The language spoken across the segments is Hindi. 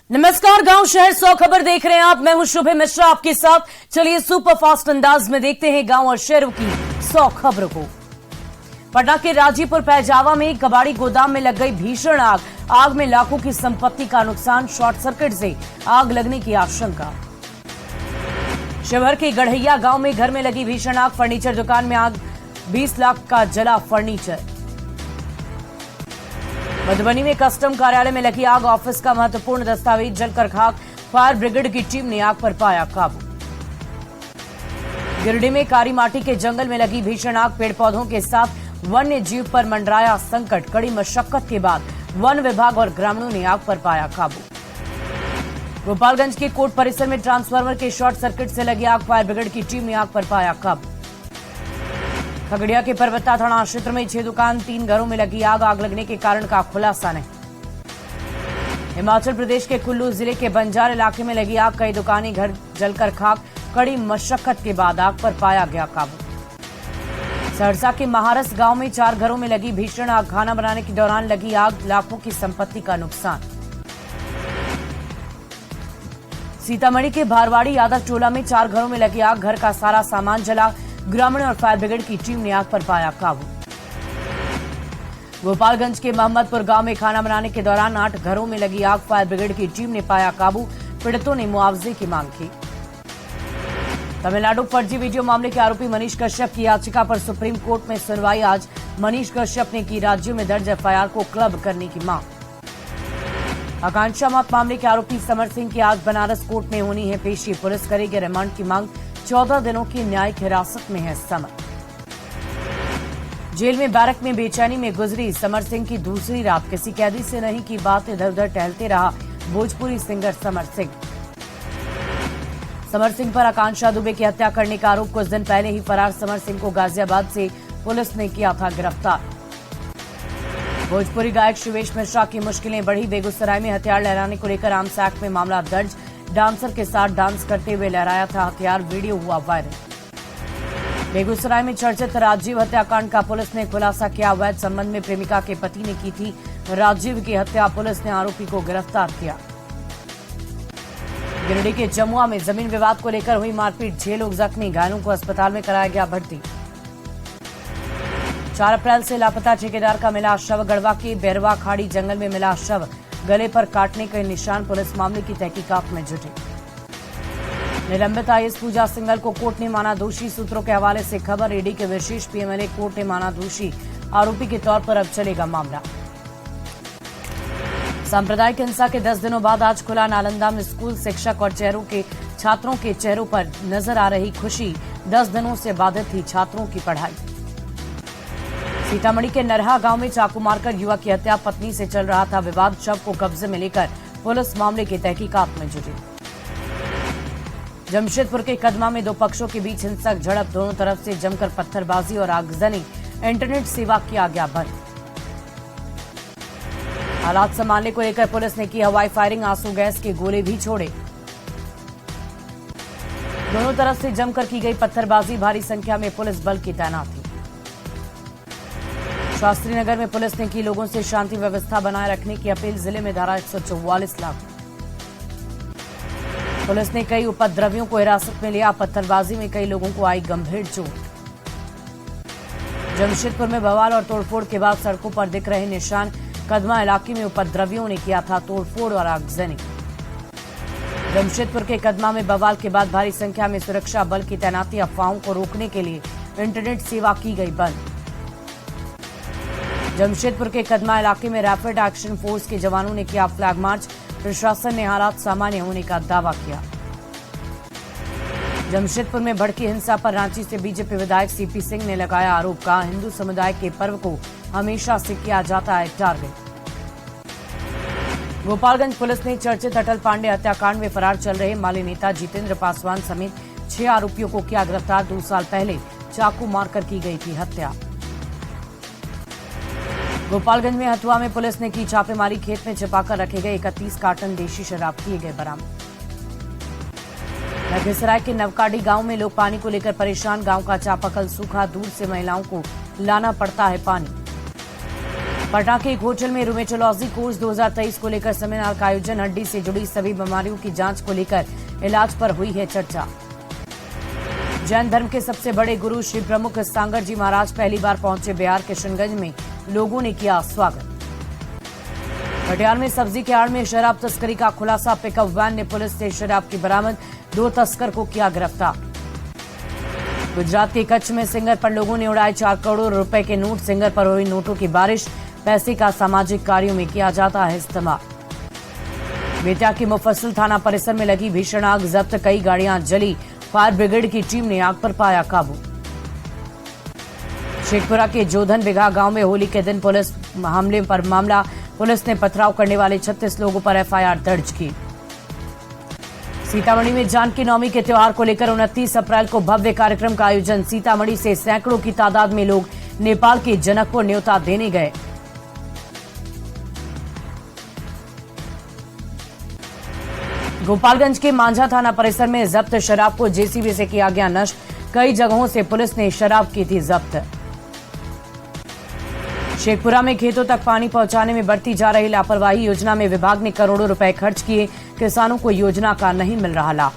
नमस्कार, गांव शहर 100 खबर देख रहे हैं आप। मैं हूं शुभ मिश्रा आपके साथ। चलिए सुपर फास्ट अंदाज में देखते हैं गांव और शहरों की 100 खबरों को। पटना के राजीपुर पैजावा में कबाड़ी गोदाम में लग गई भीषण आग। आग में लाखों की संपत्ति का नुकसान, शॉर्ट सर्किट से आग लगने की आशंका। शिवहर के गढ़ैया गांव में घर में लगी भीषण आग। फर्नीचर दुकान में आग, 20 लाख का जला फर्नीचर। मधुबनी में कस्टम कार्यालय में लगी आग, ऑफिस का महत्वपूर्ण दस्तावेज जलकर खाक। फायर ब्रिगेड की टीम ने आग पर पाया काबू। गिरिडीह में कारी माटी के जंगल में लगी भीषण आग। पेड़ पौधों के साथ वन्य जीव पर मंडराया संकट। कड़ी मशक्कत के बाद वन विभाग और ग्रामीणों ने आग पर पाया काबू। गोपालगंज के कोर्ट परिसर में ट्रांसफार्मर के शॉर्ट सर्किट से लगी आग। फायर ब्रिगेड की टीम ने आग पर पाया काबू। खगड़िया के परबत्ता थाना क्षेत्र में 6 दुकान 3 घरों में लगी आग। आग लगने के कारण का खुलासा नहीं। हिमाचल प्रदेश के कुल्लू जिले के बंजार इलाके में लगी आग। कई दुकानें, घर जलकर खाक। कड़ी मशक्कत के बाद आग पर पाया गया काबू। सहरसा के महारस गांव में 4 घरों में लगी भीषण आग। खाना बनाने के दौरान लगी आग, लाखों की संपत्ति का नुकसान। सीतामढ़ी के भारवाड़ी यादव टोला में 4 घरों में लगी आग। घर का सारा सामान जला। ग्रामीण और फायर ब्रिगेड की टीम ने आग पर पाया काबू। गोपालगंज के मोहम्मदपुर गांव में खाना बनाने के दौरान 8 घरों में लगी आग। फायर ब्रिगेड की टीम ने पाया काबू। पीड़ितों ने मुआवजे की मांग की। तमिलनाडु फर्जी वीडियो मामले के आरोपी मनीष कश्यप की याचिका पर सुप्रीम कोर्ट में सुनवाई आज। मनीष कश्यप ने की राज्यों में दर्ज एफआईआर को क्लब करने की मांग। आकांक्षा मौत मामले के आरोपी समर सिंह की आज बनारस कोर्ट में होनी है पेशी। पुलिस करेगी रिमांड की मांग। 14 दिनों की न्यायिक हिरासत में है समर। जेल में बैरक में बेचैनी में गुजरी समर सिंह की दूसरी रात। किसी कैदी से नहीं की बात, इधर उधर टहलते रहा भोजपुरी सिंगर समर सिंह। समर सिंह पर आकांक्षा दुबे की हत्या करने का आरोप। कुछ दिन पहले ही फरार समर सिंह को गाजियाबाद से पुलिस ने किया था गिरफ्तार। भोजपुरी गायक शिवेश मिश्रा की मुश्किलें बढ़ी। बेगूसराय में हथियार लहराने को लेकर आर्म्स एक्ट में मामला दर्ज। डांसर के साथ डांस करते हुए लहराया था हथियार, वीडियो हुआ वायरल। बेगूसराय में चर्चित राजीव हत्याकांड का पुलिस ने खुलासा किया। अवैध संबंध में प्रेमिका के पति ने की थी राजीव की हत्या। पुलिस ने आरोपी को गिरफ्तार किया। गिरिडीह के जमुआ में जमीन विवाद को लेकर हुई मारपीट, 6 लोग जख्मी। घायलों को अस्पताल में कराया गया भर्ती। 4 अप्रैल से लापता ठेकेदार का मिला शव। गढ़वा के बैरवा खाड़ी जंगल में मिला शव। गले पर काटने के निशान। पुलिस मामले की तहकीकात में जुटी। निलंबित आईएएस पूजा सिंघल को कोर्ट ने माना दोषी। सूत्रों के हवाले से खबर। ईडी के विशेष पीएमएलए कोर्ट ने माना दोषी। आरोपी के तौर पर अब चलेगा मामला। सांप्रदायिक हिंसा के 10 दिनों बाद आज खुला नालंदा में स्कूल। शिक्षक और छात्रों के चेहरों पर नजर आ रही खुशी। 10 दिनों से बाधित थी छात्रों की पढ़ाई। सीतामढ़ी के नरहा गांव में चाकू मारकर युवक की हत्या। पत्नी से चल रहा था विवाद। शव को कब्जे में लेकर पुलिस मामले की तहकीकात में जुटी। जमशेदपुर के कदमा में 2 पक्षों के बीच हिंसक झड़प। दोनों तरफ से जमकर पत्थरबाजी और आगजनी। इंटरनेट सेवा किया गया बंद। हालात संभालने को लेकर पुलिस ने की हवाई फायरिंग। आंसू गैस के गोले भी छोड़े। दोनों तरफ से जमकर की गई पत्थरबाजी। भारी संख्या में पुलिस बल की तैनाती। शास्त्री नगर में पुलिस ने की लोगों से शांति व्यवस्था बनाए रखने की अपील। जिले में धारा 144 लागू। पुलिस ने कई उपद्रवियों को हिरासत में लिया। पत्थरबाजी में कई लोगों को आई गंभीर चोट। जमशेदपुर में बवाल और तोड़फोड़ के बाद सड़कों पर दिख रहे निशान। कदमा इलाके में उपद्रवियों ने किया था तोड़फोड़ और आगजनी। जमशेदपुर के कदमा में बवाल के बाद भारी संख्या में सुरक्षा बल की तैनाती। अफवाहों को रोकने के लिए इंटरनेट सेवा की गई बंद। जमशेदपुर के कदमा इलाके में रैपिड एक्शन फोर्स के जवानों ने किया फ्लैग मार्च। प्रशासन ने हालात सामान्य होने का दावा किया। जमशेदपुर में भड़की हिंसा पर रांची से बीजेपी विधायक सीपी सिंह ने लगाया आरोप। कहा हिंदू समुदाय के पर्व को हमेशा से किया जाता है टारगेट। गोपालगंज पुलिस ने चर्चित अटल पांडे हत्याकांड में फरार चल रहे माले नेता जितेंद्र पासवान समेत 6 आरोपियों को किया गिरफ्तार। 2 साल पहले चाकू मारकर की गई थी हत्या। गोपालगंज में हथुआ में पुलिस ने की छापेमारी। खेत में छिपाकर रखे गए 31 कार्टन देशी शराब किए गए बरामद। लखीसराय के नवकाडी गांव में लोग पानी को लेकर परेशान। गांव का चापाकल सूखा। दूर से महिलाओं को लाना पड़ता है पानी। पटना के एक होटल में रूमेटोलॉजी कोर्स 2023 को लेकर सेमिनार का आयोजन। हड्डी से जुड़ी सभी बीमारियों की जांच को लेकर इलाज पर हुई है चर्चा। जैन धर्म के सबसे बड़े गुरु श्री प्रमुख सांगर जी महाराज पहली बार पहुंचे बिहार किशनगंज में, लोगों ने किया स्वागत। कटिहार में सब्जी के आड़ में शराब तस्करी का खुलासा। पिकअप वैन ने पुलिस से शराब की बरामद, 2 तस्कर को किया गिरफ्तार। गुजरात के कच्छ में सिंगर पर लोगों ने उड़ाए 4 करोड़ रुपए के नोट। सिंगर पर हुई नोटों की बारिश। पैसे का सामाजिक कार्यों में किया जाता है इस्तेमाल। बेतिया के मुफस्सिल थाना परिसर में लगी भीषण आग, जब्त कई गाड़ियां जली। फायर ब्रिगेड की टीम ने आग पर पाया काबू। शेखपुरा के जोधन बिघा गांव में होली के दिन पुलिस हमले पर मामला। पुलिस ने पथराव करने वाले 36 लोगों पर एफआईआर दर्ज की। सीतामढ़ी में जानकी नवमी के त्योहार को लेकर 29 अप्रैल को भव्य कार्यक्रम का आयोजन। सीतामढ़ी से सैकड़ों की तादाद में लोग नेपाल के जनकपुर न्योता देने गए। गोपालगंज के मांझा थाना परिसर में जब्त शराब को जेसीबी से किया गया नष्ट। कई जगहों से पुलिस ने शराब की थी जब्त। शेखपुरा में खेतों तक पानी पहुंचाने में बढ़ती जा रही लापरवाही। योजना में विभाग ने करोड़ों रुपए खर्च किए, किसानों को योजना का नहीं मिल रहा लाभ।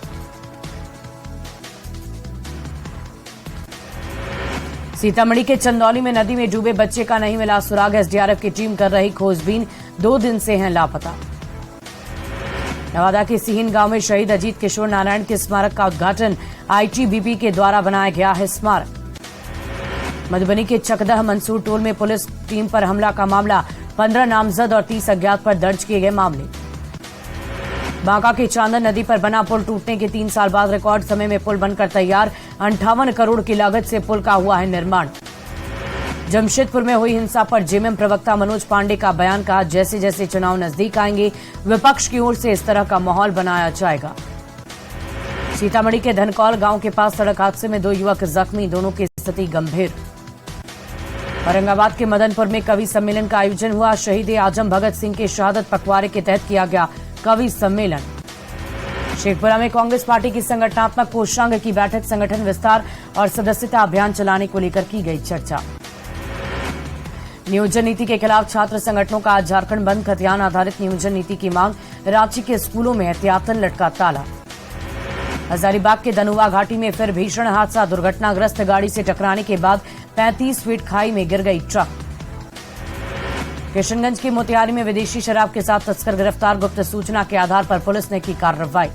सीतामढ़ी के चंदौली में नदी में डूबे बच्चे का नहीं मिला सुराग। एसडीआरएफ की टीम कर रही खोजबीन, 2 दिन से हैं लापता। नवादा के सिहिन गांव में शहीद अजीत किशोर नारायण के स्मारक का उद्घाटन। आईटीबीपी के द्वारा बनाया गया है स्मारक। मधुबनी के चकदह मंसूर टोल में पुलिस टीम पर हमला का मामला। 15 नामजद और 30 अज्ञात पर दर्ज किए गए मामले। बांका के चांदन नदी पर बना पुल टूटने के 3 साल बाद रिकॉर्ड समय में पुल बनकर तैयार। 58 करोड़ की लागत से पुल का हुआ है निर्माण। जमशेदपुर में हुई हिंसा पर जेएमएम प्रवक्ता मनोज पांडे का बयान। कहा, जैसे जैसे चुनाव नजदीक आएंगे विपक्ष की ओर से इस तरह का माहौल बनाया जाएगा। सीतामढ़ी के धनकौल गांव के पास सड़क हादसे में 2 युवक जख्मी, दोनों की स्थिति गंभीर। औरंगाबाद के मदनपुर में कवि सम्मेलन का आयोजन हुआ। शहीद आजम भगत सिंह के शहादत पखवाड़े के तहत किया गया कवि सम्मेलन। शेखपुरा में कांग्रेस पार्टी की संगठनात्मक कोषांग की बैठक। संगठन विस्तार और सदस्यता अभियान चलाने को लेकर की गई चर्चा। नियोजन नीति के खिलाफ छात्र संगठनों का आज झारखंड बंद। खतियान आधारित नियोजन नीति की मांग। रांची के स्कूलों में एहतियातन लटका ताला। हजारीबाग के धनुआ घाटी में फिर भीषण हादसा। दुर्घटनाग्रस्त गाड़ी से टकराने के बाद 35 फीट खाई में गिर गई ट्रक। किशनगंज के मोतिहारी में विदेशी शराब के साथ तस्कर गिरफ्तार। गुप्त सूचना के आधार पर पुलिस ने की कार्रवाई।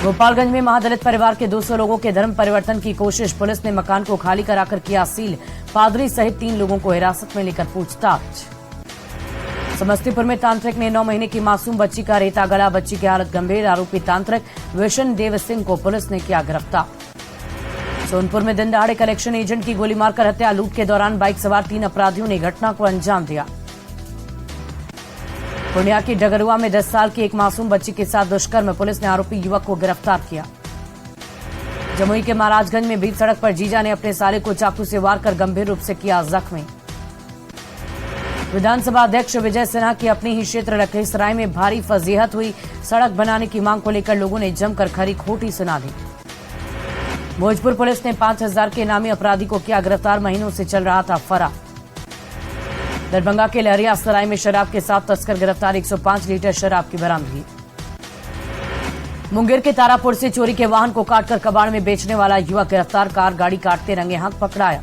गोपालगंज में महादलित परिवार के 200 लोगों के धर्म परिवर्तन की कोशिश। पुलिस ने मकान को खाली कराकर किया सील। पादरी सहित 3 लोगों को हिरासत में लेकर पूछताछ। समस्तीपुर में तांत्रिक ने 9 महीने की मासूम बच्ची का रेता गला। बच्ची की हालत गंभीर। आरोपी तांत्रिक विशन देव सिंह को पुलिस ने किया गिरफ्तार। सोनपुर में दिन दहाड़े कलेक्शन एजेंट की गोली मारकर हत्या। लूट के दौरान बाइक सवार 3 अपराधियों ने घटना को अंजाम दिया। पूर्णिया की डगरुआ में 10 साल की एक मासूम बच्ची के साथ दुष्कर्म। पुलिस ने आरोपी युवक को गिरफ्तार किया। जमुई के महाराजगंज में बीच सड़क पर जीजा ने अपने साले को चाकू से वार कर गंभीर रूप से किया जख्मी। विधानसभा अध्यक्ष विजय सिन्हा की अपनी ही क्षेत्र लखीसराय में भारी फजीहत हुई। सड़क बनाने की मांग को लेकर लोगों ने जमकर खरी खोटी सुना दी। भोजपुर पुलिस ने 5000 के इनामी अपराधी को किया गिरफ्तार। महीनों से चल रहा था फरार। दरभंगा के लहरिया सराय में शराब के साथ तस्कर गिरफ्तार। 105 लीटर शराब की बरामदगी। मुंगेर के तारापुर से चोरी के वाहन को काटकर कबाड़ में बेचने वाला युवक गिरफ्तार। कार गाड़ी काटते रंगे हाथ पकड़ाया।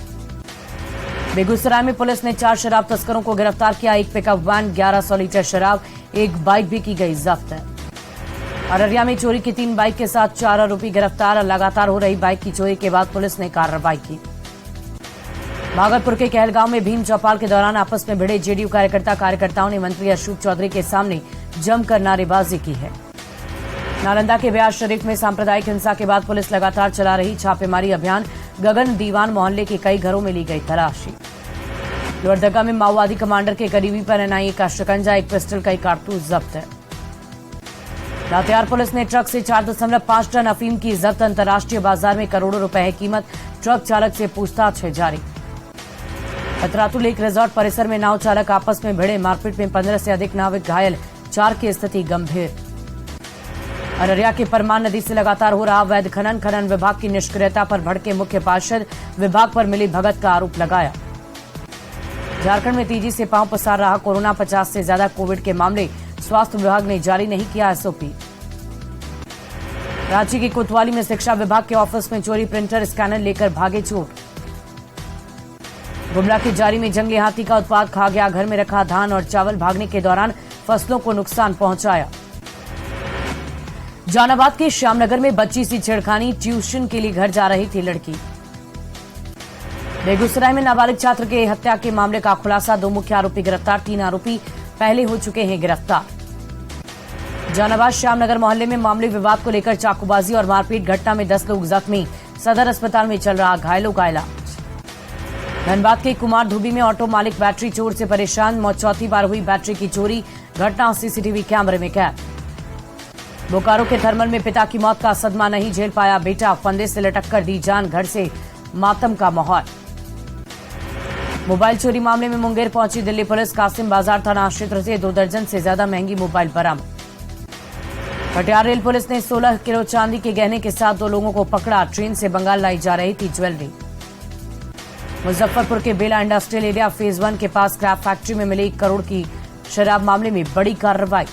बेगूसराय में पुलिस ने 4 शराब तस्करों को गिरफ्तार किया। एक पिकअप वैन, 1100 लीटर शराब, एक बाइक भी की गई जब्त। अररिया में चोरी की 3 बाइक के साथ 4 आरोपी गिरफ्तार। लगातार हो रही बाइक की चोरी के बाद पुलिस ने कार्रवाई की। भागलपुर के कहलगांव में भीम चौपाल के दौरान आपस में भिड़े जेडीयू कार्यकर्ताओं ने मंत्री अशोक चौधरी के सामने जमकर नारेबाजी की है। नालंदा के ब्याज शरीफ में सांप्रदायिक हिंसा के बाद पुलिस लगातार चला रही छापेमारी अभियान। गगन दीवान मोहल्ले के कई घरों में ली गई तलाशी। लोहरदगा में माओवादी कमांडर के करीबी पर एनआईए का शिकंजा। एक पिस्टल, कई कारतूस जब्त है। लातेहार पुलिस ने ट्रक से 4.5 टन अफीम की जब्त। अंतर्राष्ट्रीय बाजार में करोड़ों रुपए है कीमत। ट्रक चालक से पूछताछ है जारी। पतरातू लेक रिजॉर्ट परिसर में नाव चालक आपस में भिड़े। मारपीट में 15 से अधिक नाविक घायल, 4 की स्थिति गंभीर। अररिया के परमान नदी से लगातार हो रहा अवैध खनन विभाग की निष्क्रियता पर भड़के मुख्य पार्षद। विभाग पर मिली भगत का आरोप लगाया। झारखंड में तेजी से पांव पसार रहा कोरोना, 50 से ज्यादा कोविड के मामले, स्वास्थ्य विभाग ने जारी नहीं किया एसओपी। रांची के कोतवाली में शिक्षा विभाग के ऑफिस में चोरी, प्रिंटर स्कैनर लेकर भागे चोर। गुमला के जारी में जंगली हाथी का उत्पात खा गया घर में रखा धान और चावल, भागने के दौरान फसलों को नुकसान पहुंचाया। जहानाबाद के श्यामनगर में बच्ची सी छेड़खानी, ट्यूशन के लिए घर जा रही थी लड़की। बेगूसराय में नाबालिग छात्र के हत्या के मामले का खुलासा, 2 मुख्य आरोपी गिरफ्तार, 3 आरोपी पहले हो चुके हैं गिरफ्तार। जहानाबाद श्यामनगर मोहल्ले में मामूली विवाद को लेकर चाकूबाजी और मारपीट घटना में 10 लोग जख्मी, सदर अस्पताल में चल रहा घायलों का इलाज। धनबाद के कुमार धुबी में ऑटो मालिक बैटरी चोर से परेशान, चौथी बार हुई बैटरी की चोरी, घटना सीसीटीवी कैमरे में कैद। बोकारो के थर्मल में पिता की मौत का सदमा नहीं झेल पाया बेटा, फंदे से लटक कर दी जान, घर से मातम का माहौल। मोबाइल चोरी मामले में मुंगेर पहुंची दिल्ली पुलिस, कासिम बाजार थाना क्षेत्र से 2 दर्जन से ज्यादा महंगी मोबाइल बरामद। कटिहार रेल पुलिस ने 16 किलो चांदी के गहने के साथ 2 लोगों को पकड़ा, ट्रेन से बंगाल लाई जा रही थी ज्वेलरी। मुजफ्फरपुर के बेला इंडस्ट्रियल एरिया फेज 1 के पास स्क्रैप फैक्ट्री में मिली 1 करोड़ की शराब मामले में बड़ी कार्रवाई।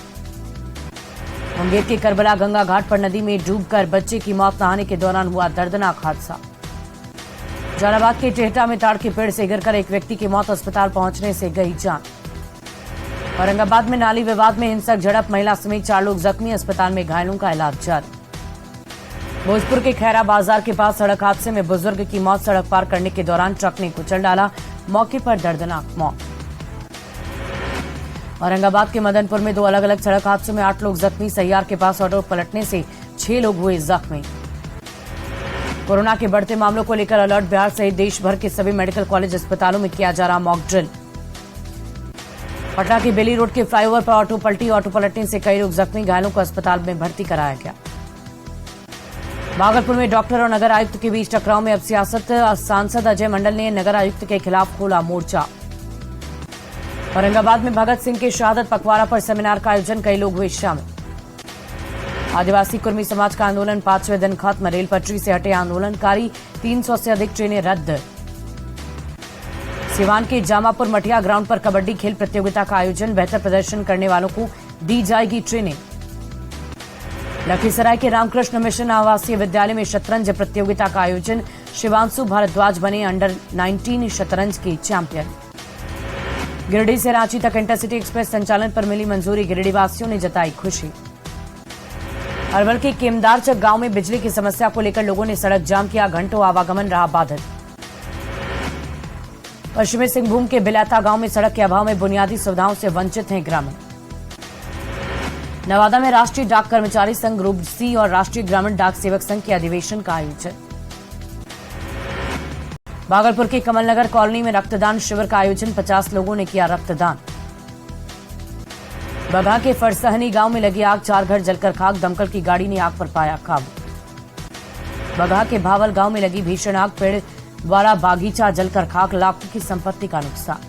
मुंगेर के करबला गंगा घाट पर नदी में डूबकर बच्चे की मौत, नहाने के दौरान हुआ दर्दनाक हादसा। जहानाबाद के टेहटा में ताड़ के पेड़ से गिरकर एक व्यक्ति की मौत, अस्पताल पहुंचने से गई जान। औरंगाबाद में नाली विवाद में हिंसक झड़प, महिला समेत 4 लोग जख्मी, अस्पताल में घायलों का इलाज जारी। भोजपुर के खैरा बाजार के पास सड़क हादसे में बुजुर्ग की मौत, सड़क पार करने के दौरान ट्रक ने कुचल डाला, मौके पर दर्दनाक मौत। औरंगाबाद के मदनपुर में 2 अलग अलग सड़क हादसों में 8 लोग जख्मी, सैयार के पास ऑटो पलटने से 6 लोग हुए जख्मी। कोरोना के बढ़ते मामलों को लेकर अलर्ट, बिहार सहित देश भर के सभी मेडिकल कॉलेज अस्पतालों में किया जा रहा मॉक ड्रिल। पटना के बेली रोड के फ्लाईओवर पर ऑटो पलटी, ऑटो पलटने से कई लोग जख्मी, घायलों को अस्पताल में भर्ती कराया गया। भागलपुर में डॉक्टर और नगर आयुक्त के बीच टकराव में अब सियासत, सांसद अजय मंडल ने नगर आयुक्त के खिलाफ खोला मोर्चा। औरंगाबाद में भगत सिंह के शहादत पखवाड़ा पर सेमिनार का आयोजन, कई लोग हुए शामिल। आदिवासी कुर्मी समाज का आंदोलन 5वें दिन खत्म, रेल पटरी से हटे आंदोलनकारी, 300 से अधिक ट्रेनें रद्द। सिवान के जामापुर मठिया ग्राउंड पर कबड्डी खेल प्रतियोगिता का आयोजन, बेहतर प्रदर्शन करने वालों को दी जाएगी ट्रेनिंग। लखीसराय के रामकृष्ण मिशन आवासीय विद्यालय में शतरंज प्रतियोगिता का आयोजन, शिवांशु भारद्वाज बने अंडर 19 शतरंज के चैंपियन। गिरिडीह से रांची तक इंटरसिटी एक्सप्रेस संचालन पर मिली मंजूरी, गिरिडीह वासियों ने जताई खुशी। अरवल के केमदारचक गांव में बिजली की समस्या को लेकर लोगों ने सड़क जाम किया, घंटों आवागमन रहा बाधित। पश्चिमी सिंहभूम के बिलाता गांव में सड़क के अभाव में बुनियादी सुविधाओं से वंचित हैं ग्रामीण। नवादा में राष्ट्रीय डाक कर्मचारी संघ ग्रुप सी और राष्ट्रीय ग्रामीण डाक सेवक संघ के अधिवेशन का आयोजन। भागलपुर के कमलनगर कॉलोनी में रक्तदान शिविर का आयोजन, 50 लोगों ने किया रक्तदान। बगहा के फरसहनी गांव में लगी आग, 4 घर जलकर खाक, दमकल की गाड़ी ने आग पर पाया काबू। बगहा के भावल गांव में लगी भीषण आग, पेड़ वाला बागीचा जलकर खाक, लाखों की संपत्ति का नुकसान।